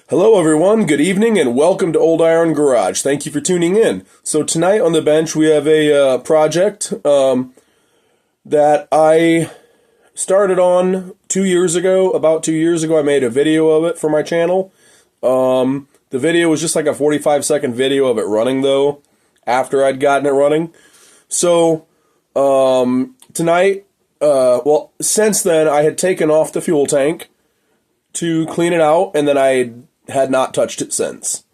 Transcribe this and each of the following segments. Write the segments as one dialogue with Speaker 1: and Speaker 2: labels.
Speaker 1: Hello, everyone. Good evening, and welcome to Old Iron Garage. Thank you for tuning in. So tonight on the bench, we have a project that I started on 2 years ago. About 2 years ago, I made a video of it for my channel. The video was just like a 45-second video of it running, though, after I'd gotten it running. So tonight, since then, I had taken off the fuel tank to clean it out, and then I had not touched it since.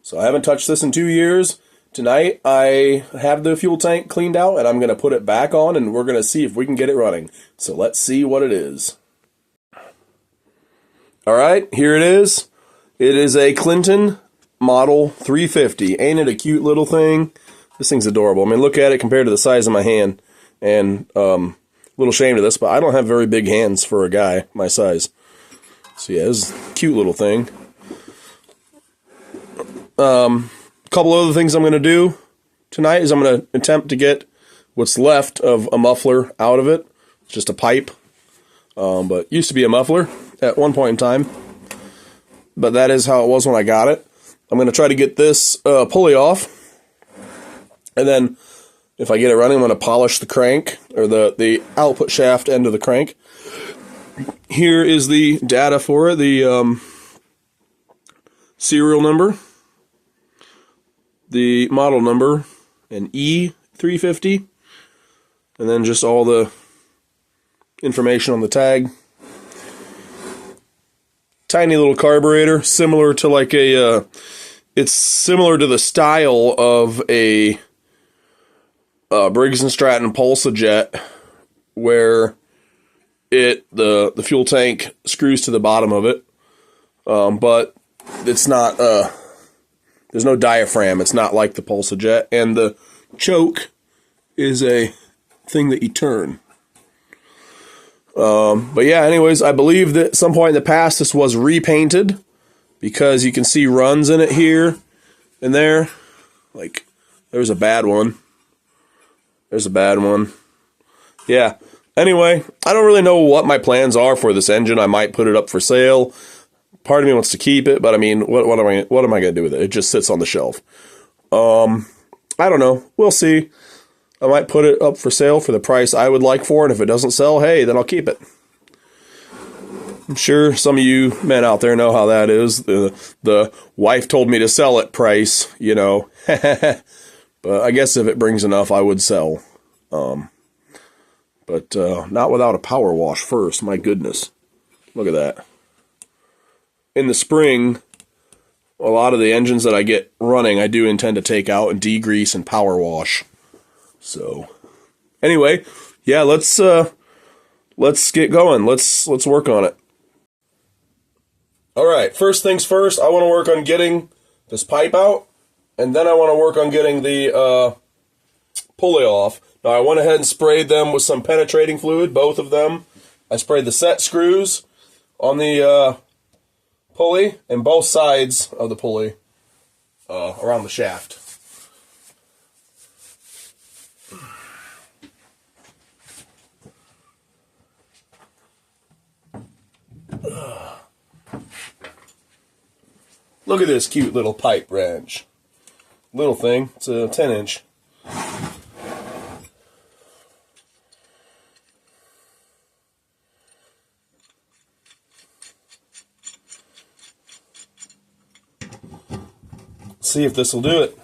Speaker 1: So I haven't touched this in 2 years. Tonight I have the fuel tank cleaned out and I'm going to put it back on and we're going to see if we can get it running. So let's see what it is. Alright, here it is. It is a Clinton Model 350. Ain't it a cute little thing? This thing's adorable. I mean, look at it compared to the size of my hand. And a little ashamed of this, but I don't have very big hands for a guy my size. So yeah, this is a cute little thing. A couple other things I'm going to do tonight is I'm going to attempt to get what's left of a muffler out of it. It's just a pipe, but used to be a muffler at one point in time. But that is how it was when I got it. I'm going to try to get this pulley off, and then if I get it running, I'm going to polish the crank, or the output shaft end of the crank. Here is the data for it, the serial number, the model number, an E350, and then just all the information on the tag. Tiny little carburetor, similar to like it's similar to the style of a Briggs & Stratton Pulsajet, where the fuel tank screws to the bottom of it, but it's not there's no diaphragm. It's not like the Pulsajet, and the choke is a thing that you turn. But yeah, anyways, I believe that at some point in the past this was repainted, because you can see runs in it here and there. Like, there's a bad one. There's a bad one. Yeah. Anyway, I don't really know what my plans are for this engine. I might put it up for sale. Part of me wants to keep it, but I mean, what am I going to do with it? It just sits on the shelf. I don't know. We'll see. I might put it up for sale for the price I would like for it. If it doesn't sell, hey, then I'll keep it. I'm sure some of you men out there know how that is. The wife told me to sell it price, you know. But I guess if it brings enough, I would sell. But not without a power wash first. My goodness. Look at that. In the spring, a lot of the engines that I get running, I do intend to take out and degrease and power wash. So, anyway, yeah, let's get going. Let's work on it. All right, first things first, I want to work on getting this pipe out, and then I want to work on getting the pulley off. Now, I went ahead and sprayed them with some penetrating fluid, both of them. I sprayed the set screws on the pulley and both sides of the pulley around the shaft. Look at this cute little pipe wrench. Little thing. It's a 10-inch. See if this will do it.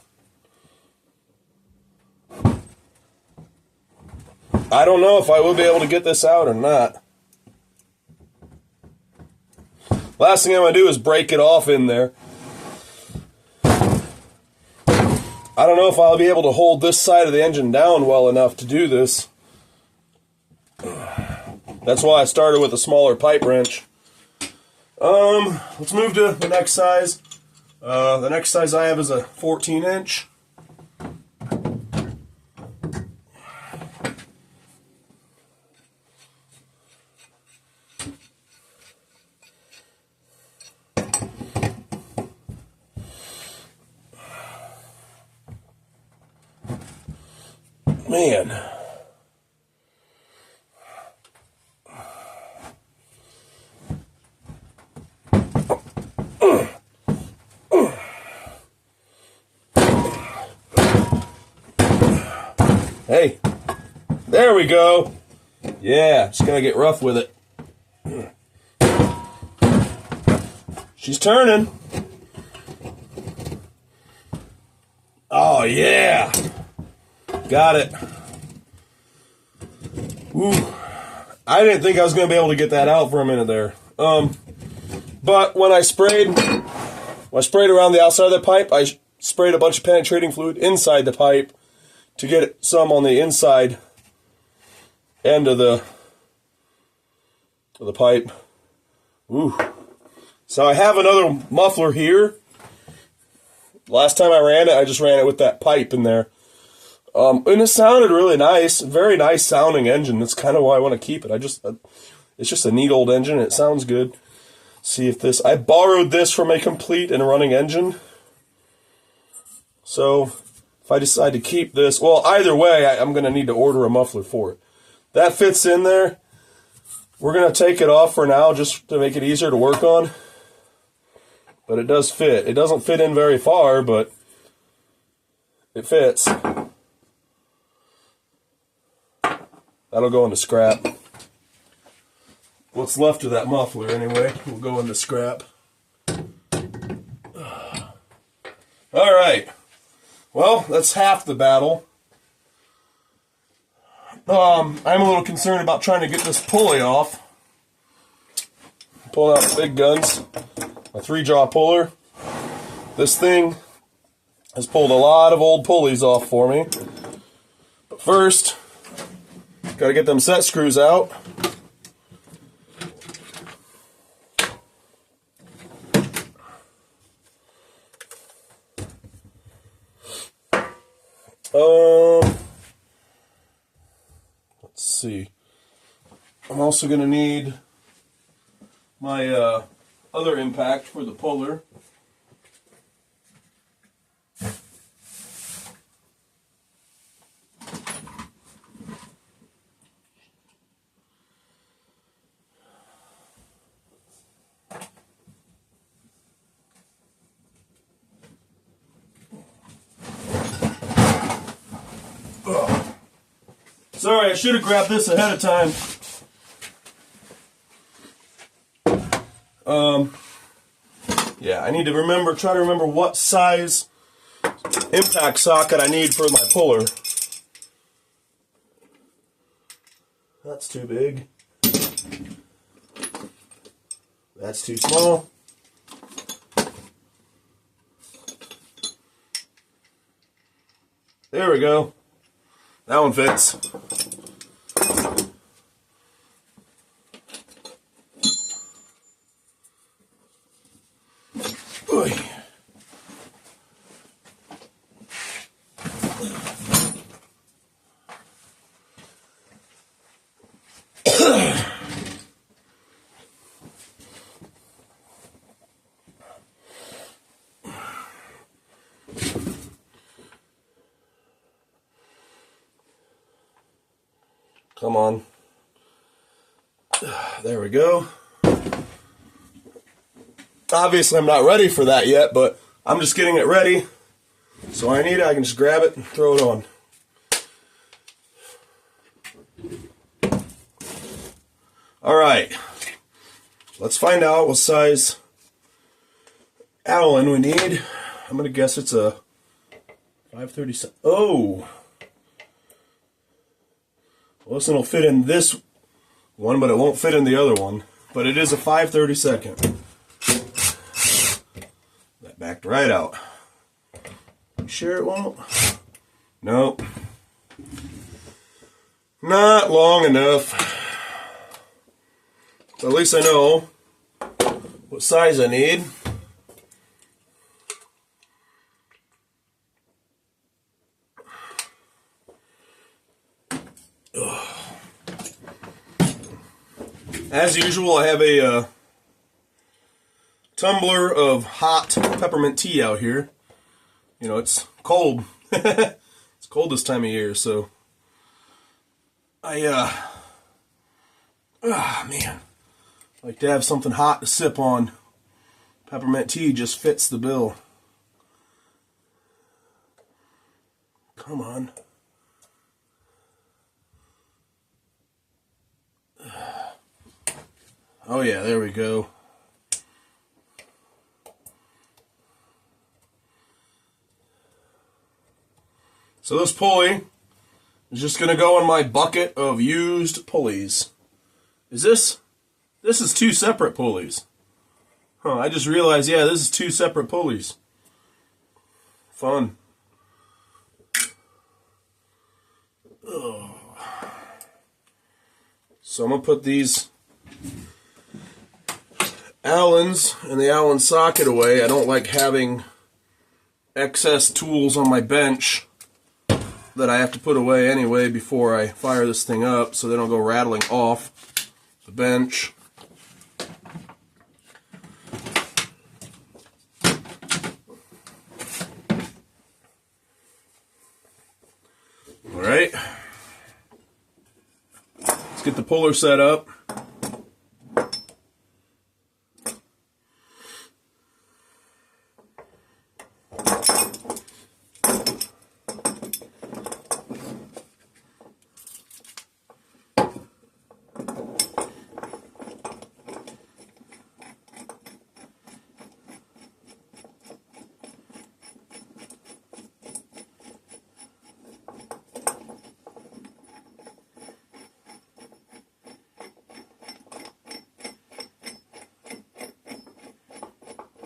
Speaker 1: I don't know if I will be able to get this out or not. Last thing I'm going to do is break it off in there. I don't know if I'll be able to hold this side of the engine down well enough to do this. That's why I started with a smaller pipe wrench. Let's move to the next size. The next size I have is a 14-inch. Man. Hey, there we go. Yeah, just gonna get rough with it. She's turning. Oh, yeah. Got it. Ooh. I didn't think I was going to be able to get that out for a minute there. But when I sprayed around the outside of the pipe, I sprayed a bunch of penetrating fluid inside the pipe to get some on the inside end of the pipe. Ooh. So I have another muffler here. Last time I ran it, I just ran it with that pipe in there. And it sounded really nice. Very nice sounding engine. That's kind of why I want to keep it. It's just a neat old engine. It sounds good. See if this... I borrowed this from a complete and running engine. So if I decide to keep this... Well, either way, I'm going to need to order a muffler for it. That fits in there. We're going to take it off for now just to make it easier to work on. But it does fit. It doesn't fit in very far, but it fits. That'll go into scrap. What's left of that muffler, anyway, will go into scrap. All right. Well, that's half the battle. I'm a little concerned about trying to get this pulley off. Pulling out the big guns. My 3-jaw puller. This thing has pulled a lot of old pulleys off for me. But first, got to get them set screws out. Let's see. I'm also going to need my other impact for the puller. Sorry, I should have grabbed this ahead of time. Yeah, I need to try to remember what size impact socket I need for my puller. That's too big. That's too small. There we go. That one fits. Oy. Come on. There we go. Obviously, I'm not ready for that yet, but I'm just getting it ready. So when I need it, I can just grab it and throw it on. All right. Let's find out what size Allen we need. I'm going to guess it's a 537. Oh! Well, this one will fit in this one, but it won't fit in the other one. But it is a 5/32. That backed right out. You sure it won't? Nope. Not long enough. So at least I know what size I need. As usual, I have a tumbler of hot peppermint tea out here. You know, it's cold. It's cold this time of year, so I man, like to have something hot to sip on. Peppermint tea just fits the bill. Come on. Oh yeah, there we go. So this pulley is just going to go in my bucket of used pulleys. This is two separate pulleys. Huh, I just realized, yeah, this is two separate pulleys. Fun. Ugh. So I'm going to put these Allens and the Allen socket away. I don't like having excess tools on my bench that I have to put away anyway before I fire this thing up so they don't go rattling off the bench. Alright, let's get the puller set up.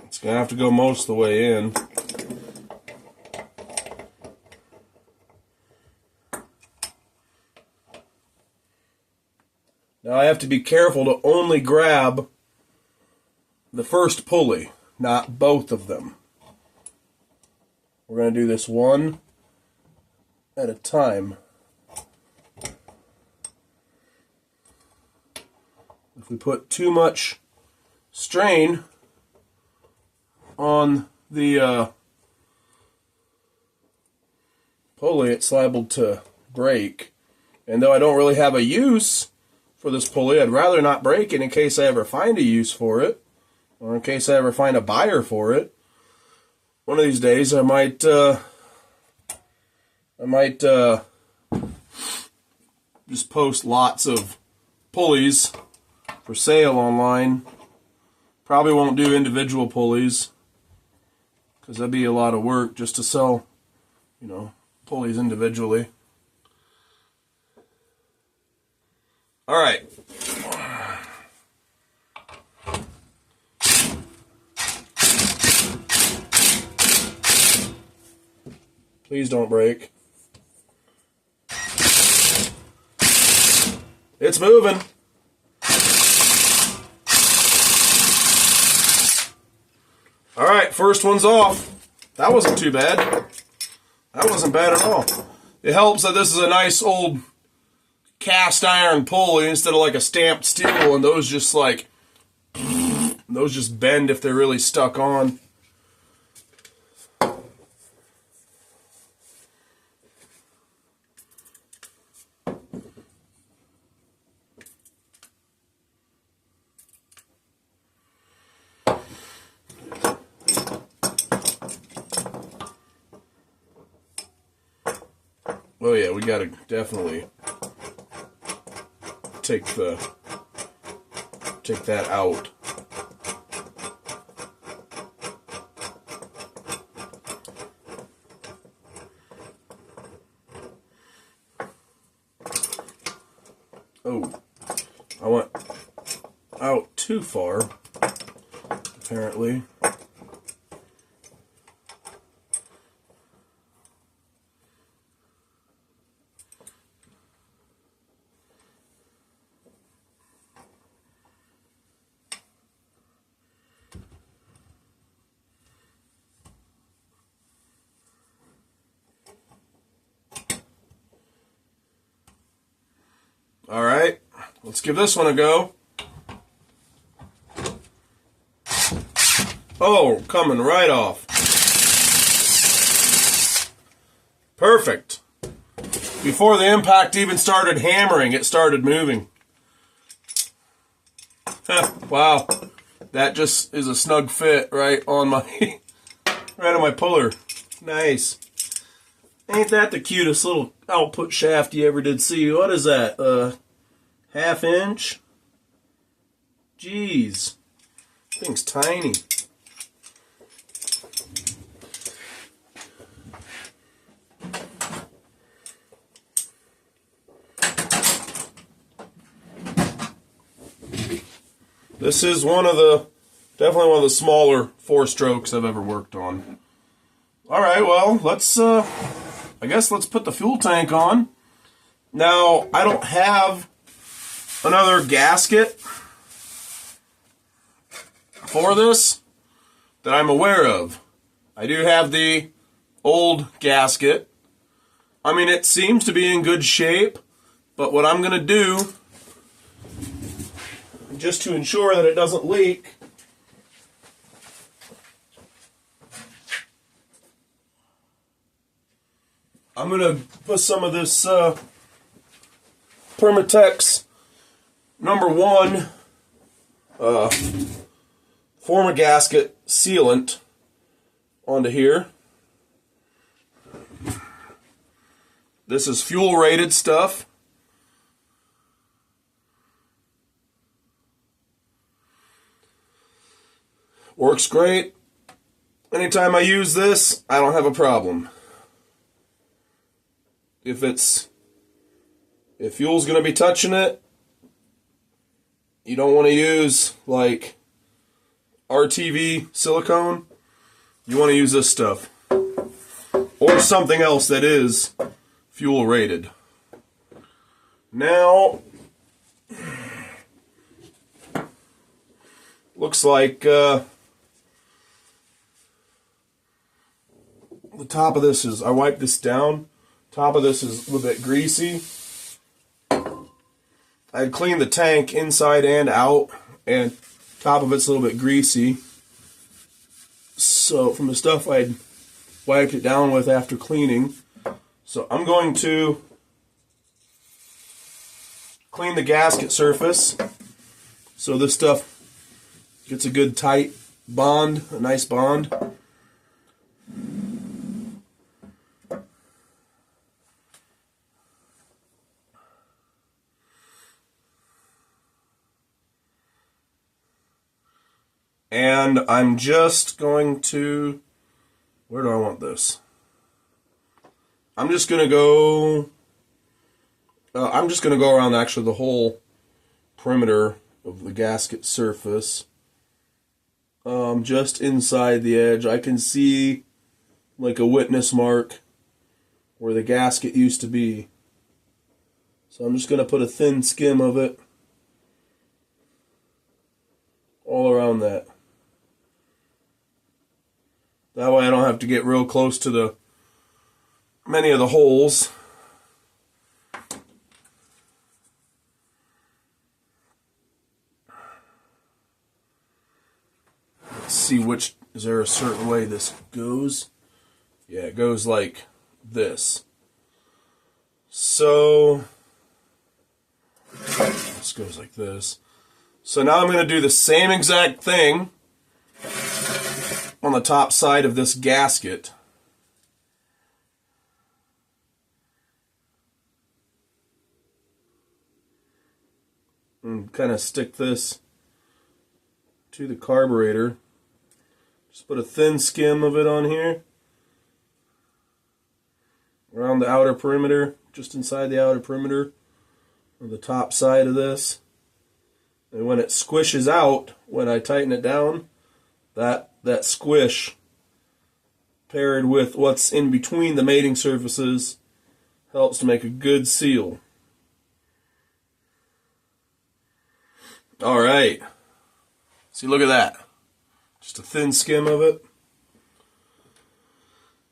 Speaker 1: It's going to have to go most of the way in. Now I have to be careful to only grab the first pulley, not both of them. We're going to do this one at a time. If we put too much strain on the pulley, it's liable to break. And though I don't really have a use for this pulley, I'd rather not break it in case I ever find a use for it, or in case I ever find a buyer for it. One of these days I might just post lots of pulleys for sale online. Probably won't do individual pulleys, because that'd be a lot of work just to sell, pulleys individually. All right. Please don't break. It's moving. All right, first one's off. That wasn't too bad. That wasn't bad at all. It helps that this is a nice old cast iron pulley instead of like a stamped steel, and those just bend if they're really stuck on. Oh yeah, we gotta definitely take that out. Oh, I went out too far, apparently. All right, let's give this one a go. Oh, coming right off. Perfect. Before the impact even started hammering, it started moving. Wow, that just is a snug fit right on my right on my puller. Nice. Ain't that the cutest little output shaft you ever did see? What is that? Half inch? Jeez. Thing's tiny. This is definitely one of the smaller 4-strokes I've ever worked on. All right, well, I guess let's put the fuel tank on. Now, I don't have another gasket for this that I'm aware of. I do have the old gasket. I mean, it seems to be in good shape, but what I'm going to do, just to ensure that it doesn't leak, I'm going to put some of this Permatex #1 former gasket sealant onto here. This is fuel rated stuff. Works great. Anytime I use this, I don't have a problem. If fuel's going to be touching it, you don't want to use like RTV silicone. You want to use this stuff or something else that is fuel rated. Now, looks like the top of this is, I wiped this down. Top of this is a little bit greasy. I cleaned the tank inside and out, and top of it's a little bit greasy. So from the stuff I'd wiped it down with after cleaning. So I'm going to clean the gasket surface so this stuff gets a good tight bond, a nice bond. And I'm just going to, where do I want this? I'm just going to go around actually the whole perimeter of the gasket surface. Just inside the edge. I can see like a witness mark where the gasket used to be. So I'm just going to put a thin skim of it all around that. That way I don't have to get real close to many of the holes. Let's see is there a certain way this goes? Yeah, it goes like this. So, this goes like this. So now I'm going to do the same exact thing on the top side of this gasket. And kind of stick this to the carburetor. Just put a thin skim of it on here. Around the outer perimeter, just inside the outer perimeter of the top side of this. And when it squishes out, when I tighten it down, that squish paired with what's in between the mating surfaces helps to make a good seal. All right. See, look at that. Just a thin skim of it.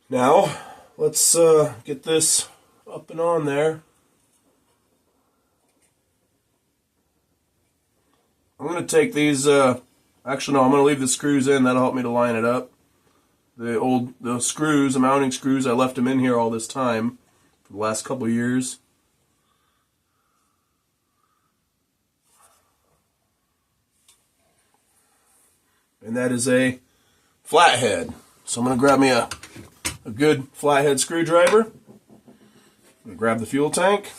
Speaker 1: Now, let's get this up and on there. I'm going to take these, actually no, I'm going to leave the screws in. That'll help me to line it up. The screws, the mounting screws, I left them in here all this time for the last couple of years. And that is a flathead. So I'm going to grab me a good flathead screwdriver. I'm going to grab the fuel tank.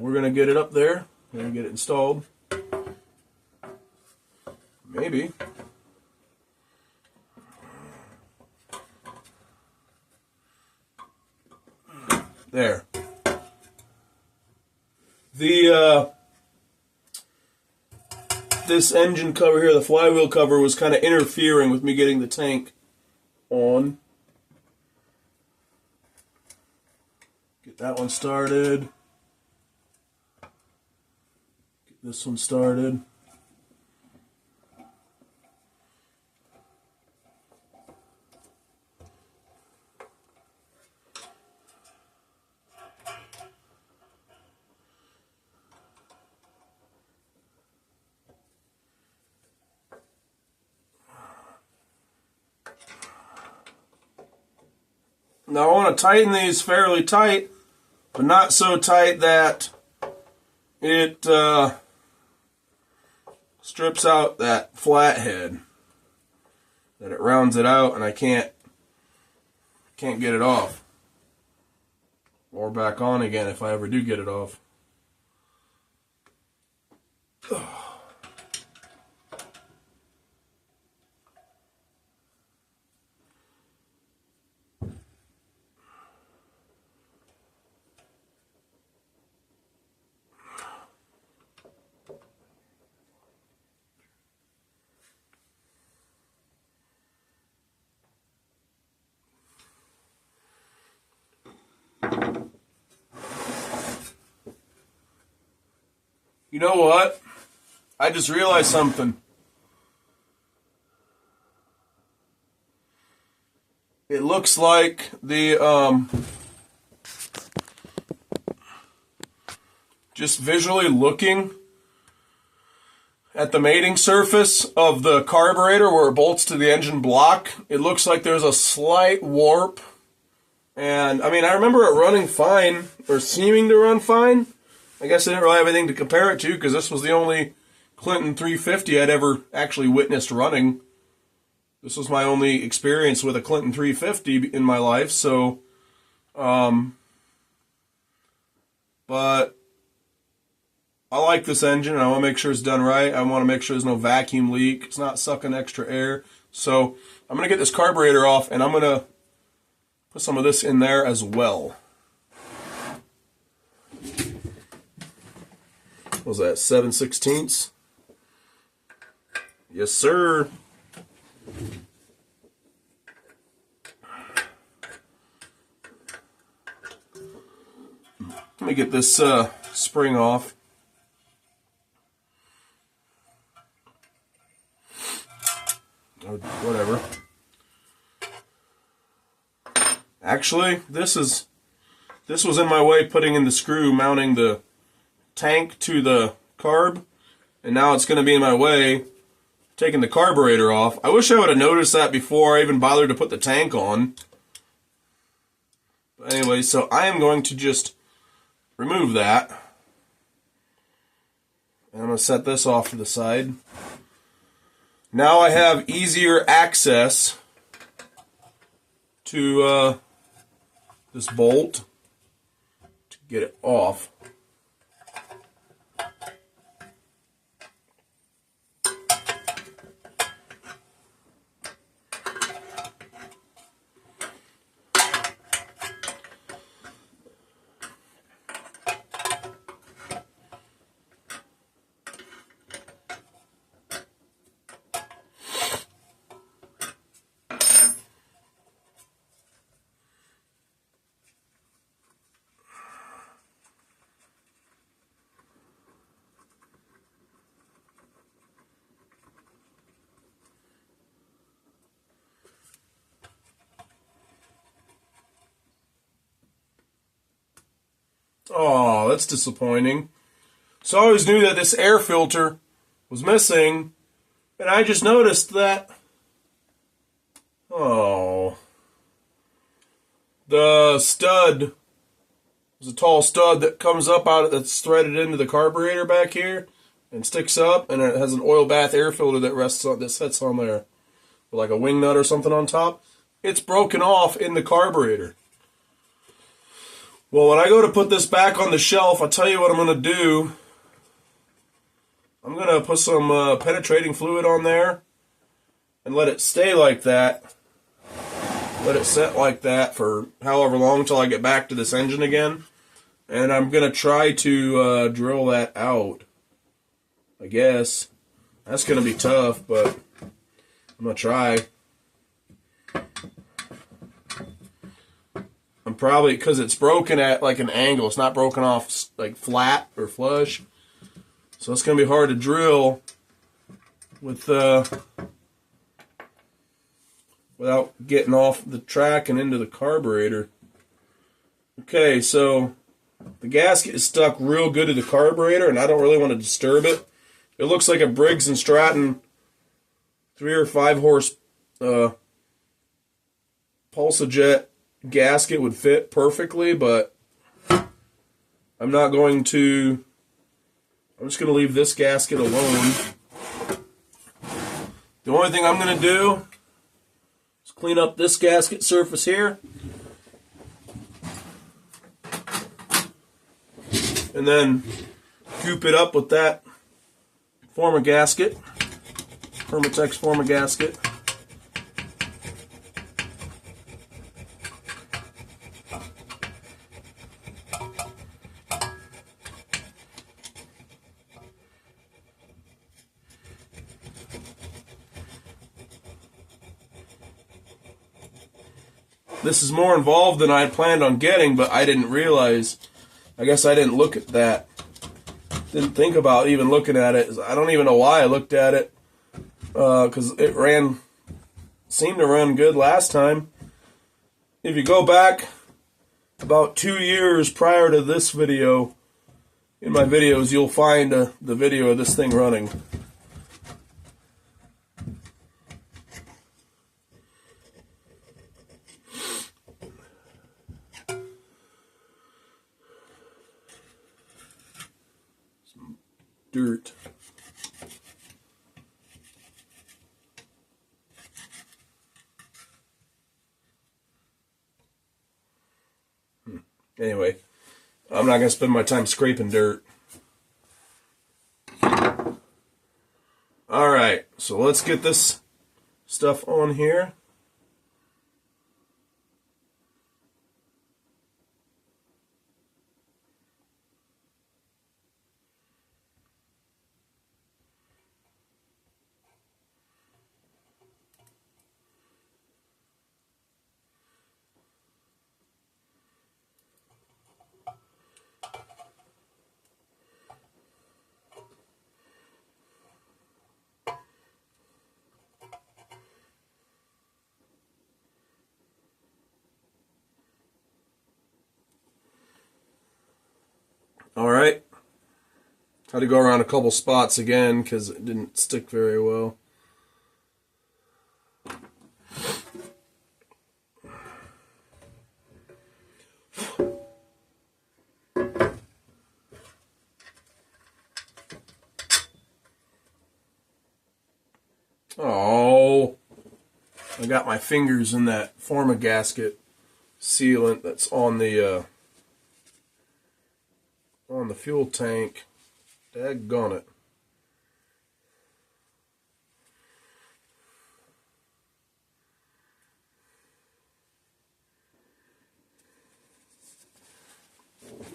Speaker 1: we're going to get it up there. We're going to get it installed. Maybe. There. This engine cover here, the flywheel cover, was kind of interfering with me getting the tank on. Get that one started. Get this one started. Now I want to tighten these fairly tight, but not so tight that it strips out that flathead, that it rounds it out and I can't get it off or back on again if I ever do get it off. You know what? I just realized something. It looks like the just visually looking at the mating surface of the carburetor where it bolts to the engine block, it looks like there's a slight warp. And I mean, I remember it running fine, or seeming to run fine. I guess I didn't really have anything to compare it to because this was the only Clinton 350 I'd ever actually witnessed running. This was my only experience with a Clinton 350 in my life, so, but I like this engine, and I want to make sure it's done right. I want to make sure there's no vacuum leak. It's not sucking extra air. So I'm going to get this carburetor off, and I'm going to put some of this in there as well. What was that, 7/16? Yes, sir. Let me get this spring off. Or whatever. Actually, this was in my way putting in the screw mounting the tank to the carb, and now it's going to be in my way taking the carburetor off. I wish I would have noticed that before I even bothered to put the tank on. But anyway, so I am going to just remove that. And I'm going to set this off to the side. Now I have easier access to this bolt to get it off. Oh, that's disappointing. So I always knew that this air filter was missing, and I just noticed that, oh, the stud is a tall stud that comes up out of, that's threaded into the carburetor back here and sticks up, and it has an oil bath air filter that rests on, that sits on there with like a wing nut or something on top. It's broken off in the carburetor. Well, when I go to put this back on the shelf, I'll tell you what I'm going to do. I'm going to put some penetrating fluid on there and let it stay like that. Let it set like that for however long until I get back to this engine again. And I'm going to try to drill that out. I guess. That's going to be tough, but I'm going to try. I'm probably, because it's broken at like an angle. It's not broken off like flat or flush. So it's going to be hard to drill with without getting off the track and into the carburetor. Okay, so the gasket is stuck real good to the carburetor, and I don't really want to disturb it. It looks like a Briggs & Stratton 3 or 5 horse Pulsajet gasket would fit perfectly, but I'm not going to. I'm just going to leave this gasket alone. The only thing I'm going to do is clean up this gasket surface here. And then goop it up with that Forma gasket, Permatex Forma gasket. This is more involved than I had planned on getting, but I didn't realize. I guess I didn't look at that. Didn't think about even looking at it. I don't even know why I looked at it. Because it seemed to run good last time. If you go back about 2 years prior to this video, in my videos, you'll find the video of this thing running. Dirt. Anyway, I'm not going to spend my time scraping dirt. Alright, so let's get this stuff on here. Alright. Had to go around a couple spots again because it didn't stick very well. Oh, I got my fingers in that Forma gasket sealant that's on the fuel tank. Daggone it.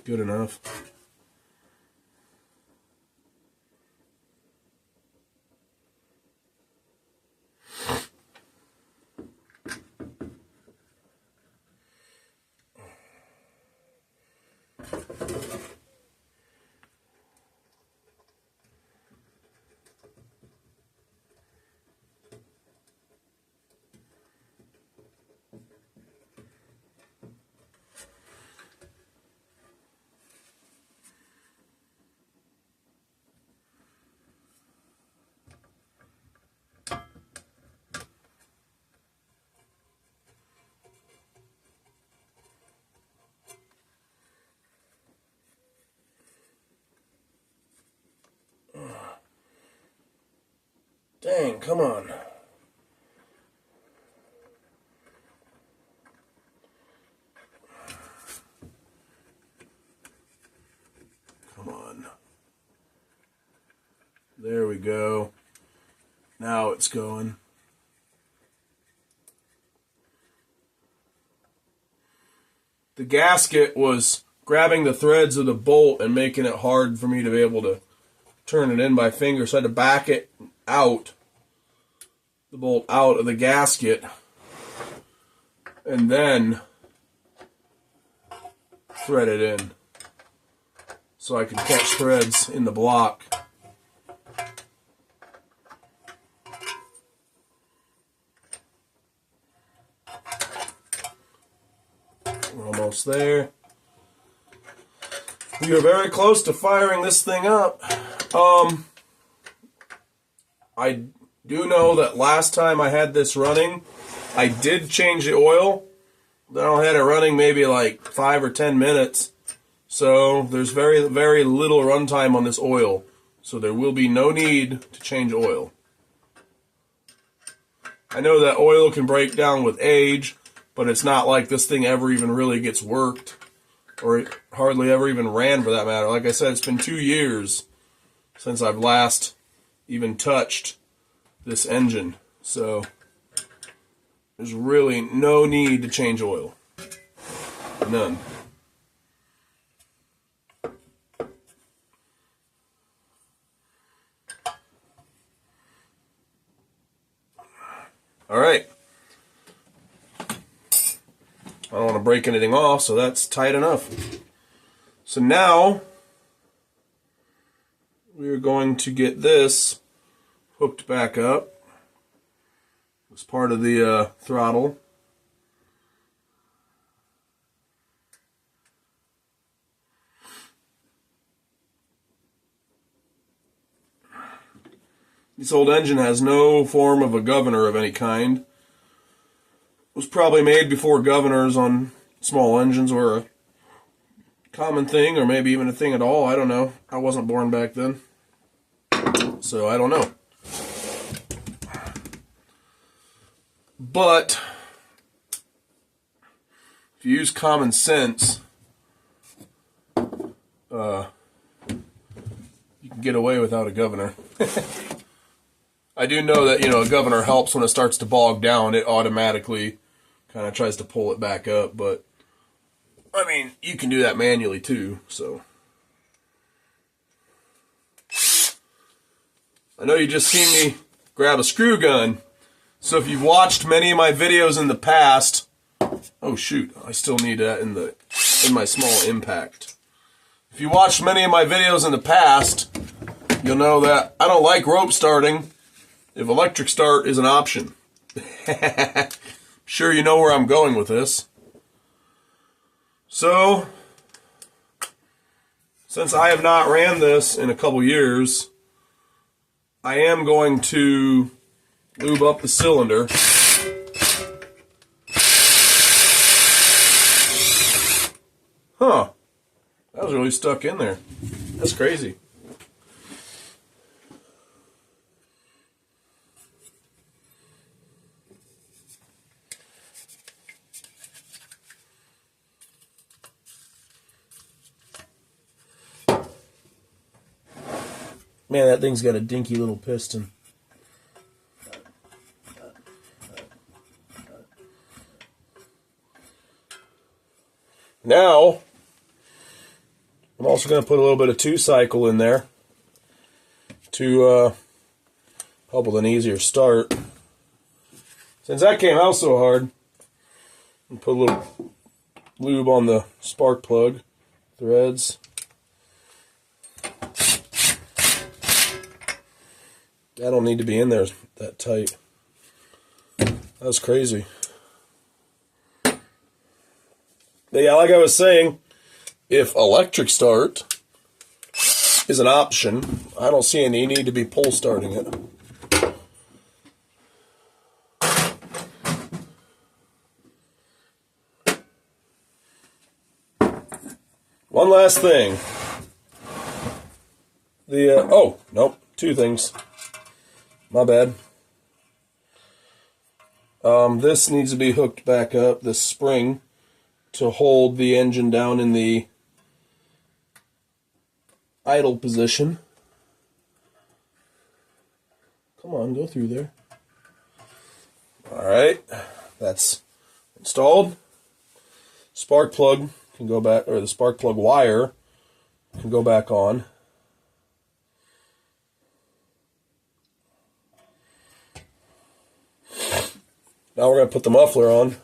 Speaker 1: Good enough. Dang, come on. There we go. Now it's going. The gasket was grabbing the threads of the bolt and making it hard for me to be able to turn it in by finger, so I had to back it out, the bolt out of the gasket, and then thread it in so I could catch threads in the block. We're almost there. We are very close to firing this thing up. I do know that last time I had this running, I did change the oil. Then I had it running maybe like 5 or 10 minutes. So there's very, very little runtime on this oil. So there will be no need to change oil. I know that oil can break down with age, but it's not like this thing ever even really gets worked, or it hardly ever even ran for that matter. Like I said, it's been 2 years since I've last even touched this engine. So there's really no need to change oil. None. All right. I don't want to break anything off, so that's tight enough. So now we're going to get this hooked back up as part of the throttle. This old engine has no form of a governor of any kind. It was probably made before governors on small engines were a common thing, or maybe even a thing at all. I don't know. I wasn't born back then, so I don't know. But if you use common sense, you can get away without a governor. I do know that, a governor helps when it starts to bog down. It automatically kind of tries to pull it back up, but I mean, you can do that manually too, so. I know you just seen me grab a screw gun, so if you've watched many of my videos in the past, oh shoot, I still need that in my small impact. If you watched many of my videos in the past, you'll know that I don't like rope starting if electric start is an option. Sure you know where I'm going with this. So, since I have not ran this in a couple years, I am going to lube up the cylinder. Huh. That was really stuck in there. That's crazy. Man, that thing's got a dinky little piston. Now, I'm also going to put a little bit of 2-cycle in there to help with an easier start. Since that came out so hard, I'll put a little lube on the spark plug threads. I don't need to be in there that tight. That's crazy. But yeah, like I was saying, if electric start is an option, I don't see any need to be pull starting it. One last thing. Oh, nope, 2 things. My bad. This needs to be hooked back up, this spring, to hold the engine down in the idle position. Come on, go through there. Alright, that's installed. Spark plug can go back, or the spark plug wire can go back on. Now we're going to put the muffler on.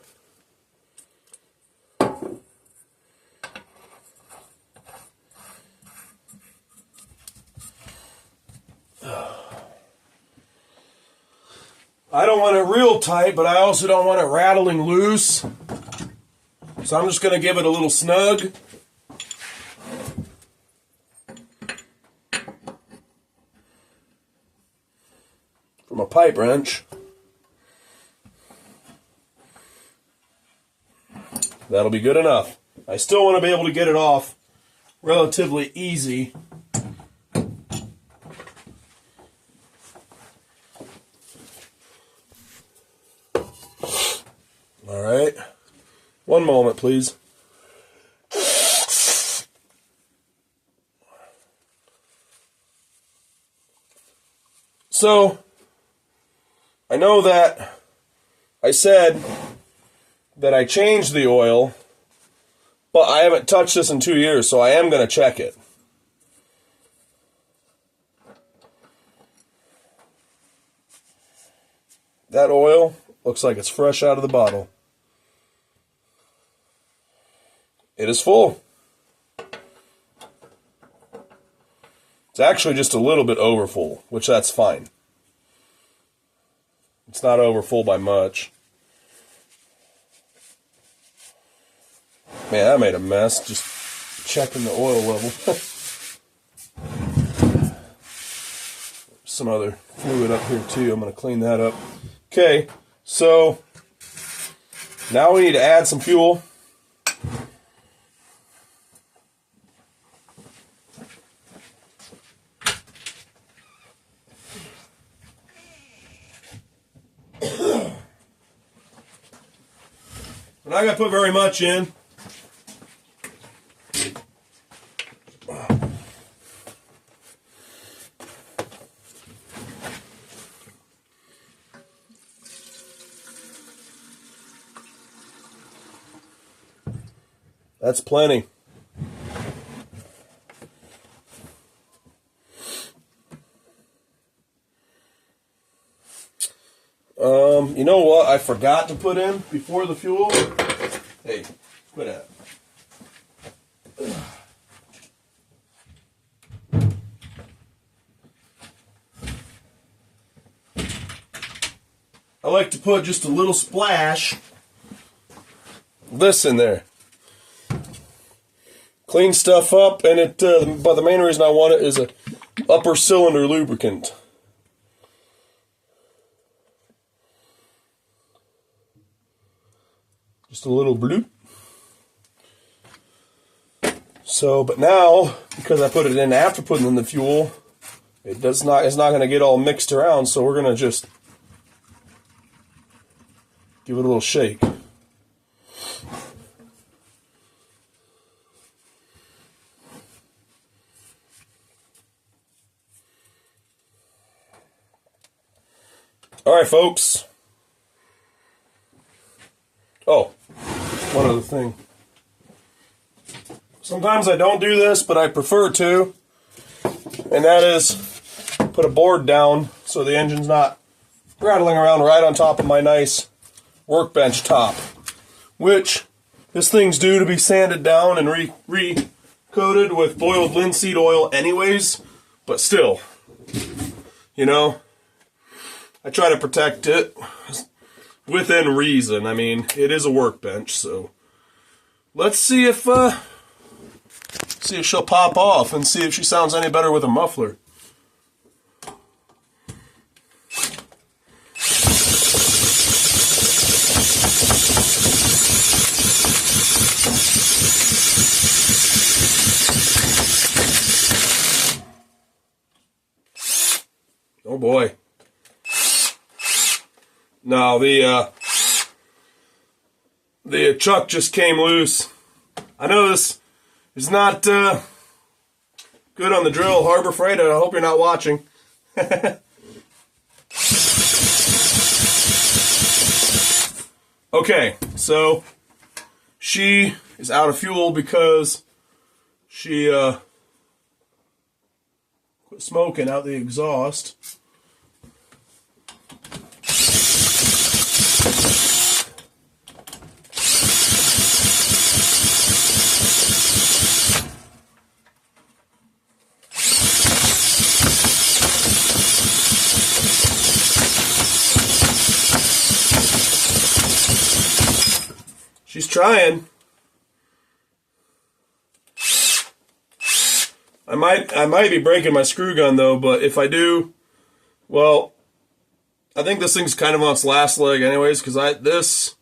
Speaker 1: I don't want it real tight, but I also don't want it rattling loose. So I'm just going to give it a little snug. From a pipe wrench. That'll be good enough. I still want to be able to get it off relatively easy. All right. One moment, please. So, I know that I said that I changed the oil, but I haven't touched this in 2 years, so I am going to check it. That oil looks like it's fresh out of the bottle. It is full. It's actually just a little bit over full, which that's fine. It's not over full by much. Man, I made a mess just checking the oil level. Some other fluid up here too. I'm going to clean that up. Okay, so now we need to add some fuel. We're not going to put very much in. That's plenty. You know what I forgot to put in before the fuel? Hey, quit that. I like to put just a little splash of this in there. Clean stuff up, and it. But the main reason I want it is a upper cylinder lubricant. Just a little bloop. So, but now because I put it in after putting in the fuel, it's not going to get all mixed around. So we're going to just give it a little shake. All right, folks. Oh, one other thing. Sometimes I don't do this, but I prefer to, and that is put a board down so the engine's not rattling around right on top of my nice workbench top, which this thing's due to be sanded down and re-coated with boiled linseed oil anyways, but still, you know, I try to protect it within reason. I mean, it is a workbench, so let's see if she'll pop off and see if she sounds any better with a muffler. Oh boy. No, the chuck just came loose. I know this is not good on the drill, Harbor Freight. I hope you're not watching. Okay, so she is out of fuel because she quit smoking out the exhaust. She's trying. I might be breaking my screw gun though, but if I do, well, I think this thing's kind of on its last leg anyways, because this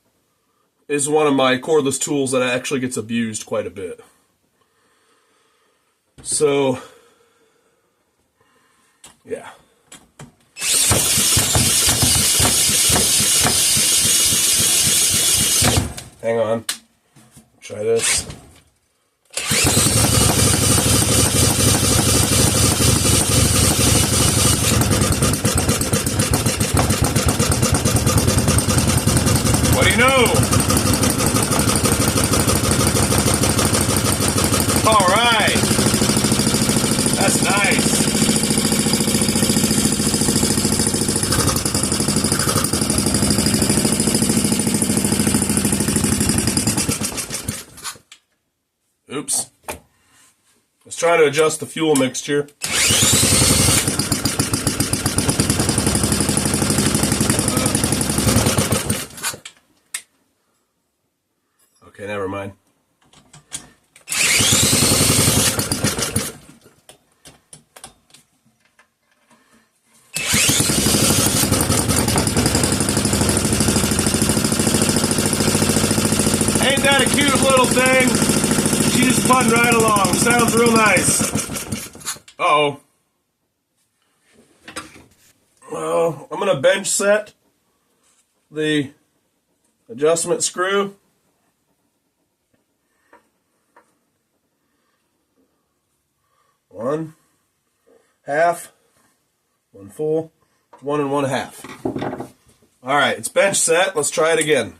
Speaker 1: is one of my cordless tools that actually gets abused quite a bit. So, yeah. Hang on. Try this. What do you know? All right. That's nice. Oops. I was trying to adjust the fuel mixture. Okay, never mind. Ain't that a cute little thing? She's putting right along. Sounds real nice. Uh-oh. Well, I'm going to bench set the adjustment screw. One half, one full, 1 1/2. All right, it's bench set. Let's try it again.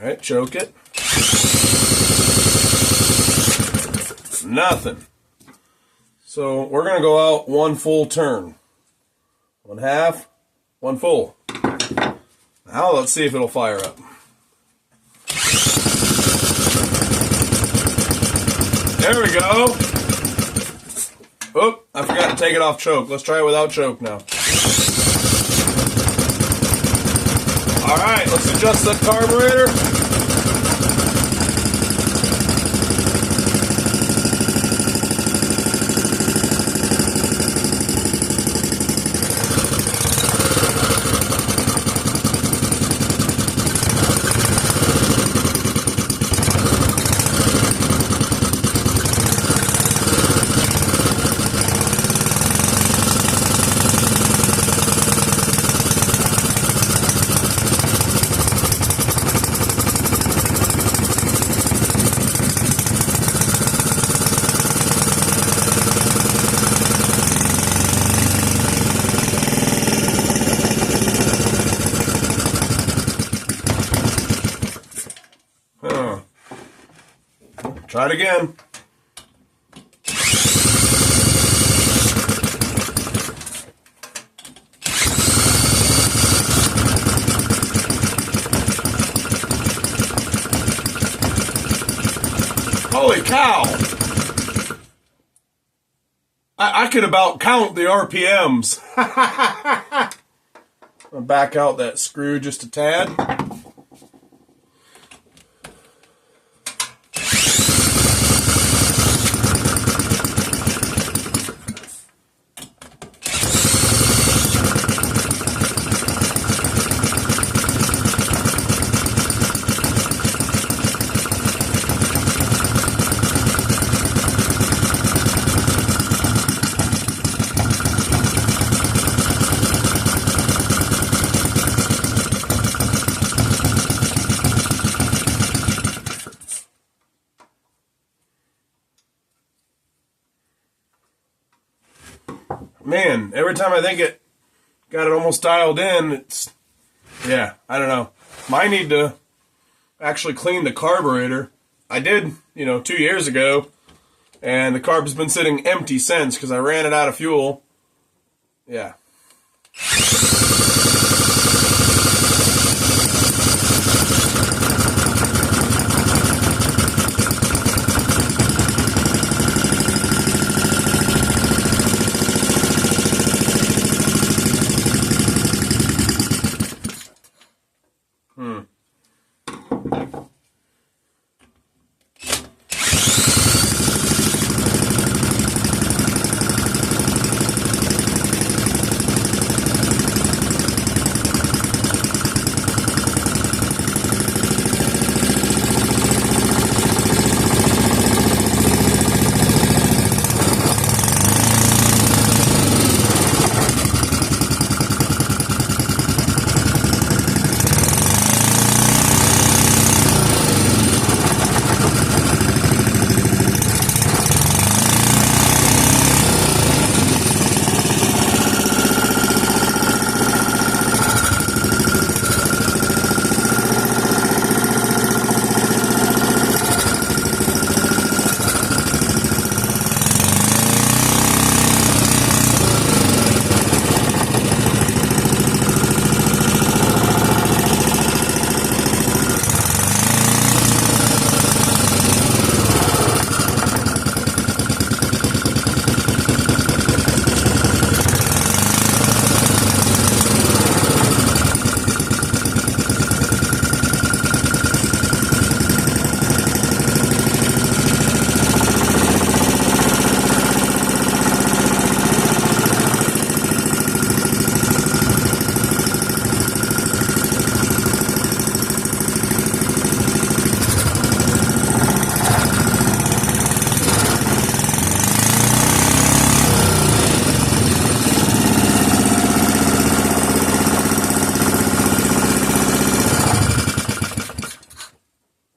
Speaker 1: All right, choke it. Nothing. So we're going to go out 1 full turn. 1/2, 1 full. Now let's see if it'll fire up. There we go. Oh, I forgot to take it off choke. Let's try it without choke now. All right, let's adjust the carburetor. Try it again. Holy cow! I could about count the RPMs. I'll back out that screw just a tad. Man, every time I think it got it almost dialed in. It's, yeah, I don't know. Might need to actually clean the carburetor. I did, 2 years ago, and the carb has been sitting empty since because I ran it out of fuel. Yeah.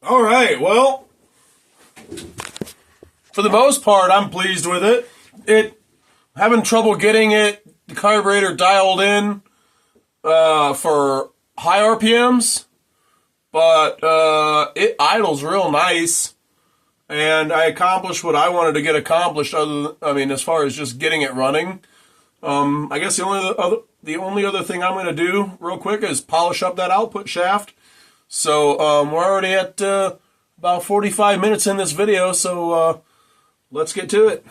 Speaker 1: All right, well, for the most part, I'm pleased with it. Having trouble getting the carburetor dialed in for high RPMs, but it idles real nice, and I accomplished what I wanted to get accomplished. As far as just getting it running, I guess the only other thing I'm going to do real quick is polish up that output shaft. So we're already at about 45 minutes in this video, so let's get to it.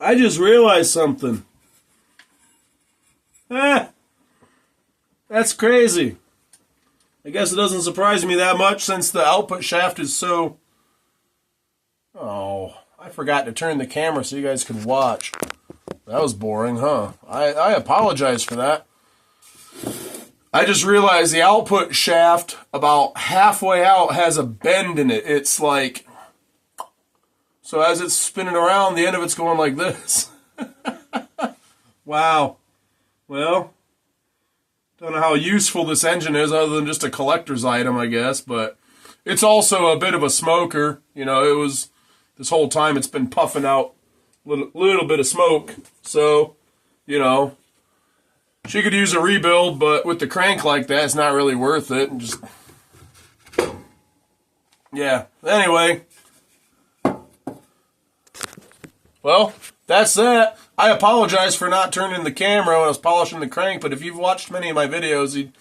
Speaker 1: I just realized something. That's crazy. I guess it doesn't surprise me that much since the output shaft is so... Oh, I forgot to turn the camera so you guys could watch. That was boring, huh? I apologize for that. I just realized the output shaft about halfway out has a bend in it. It's like... So as it's spinning around, the end of it's going like this. Wow. Well, don't know how useful this engine is other than just a collector's item, I guess. But it's also a bit of a smoker. You know, it was... This whole time it's been puffing out a little bit of smoke. So, you know, she could use a rebuild, but with the crank like that, it's not really worth it. And just... Yeah. Anyway... Well, that's that. I apologize for not turning the camera when I was polishing the crank, but if you've watched many of my videos, you've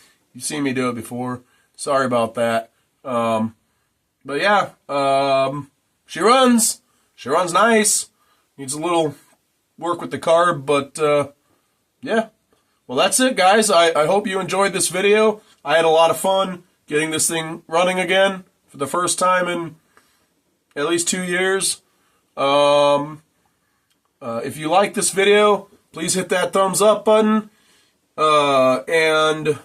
Speaker 1: seen me do it before. Sorry about that. But yeah, she runs. She runs nice. Needs a little work with the carb, but yeah. Well, that's it, guys. I hope you enjoyed this video. I had a lot of fun getting this thing running again for the first time in at least 2 years. If you like this video, please hit that thumbs up button. And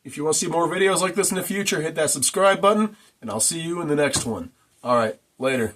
Speaker 1: if you want to see more videos like this in the future, hit that subscribe button. And I'll see you in the next one. All right, later.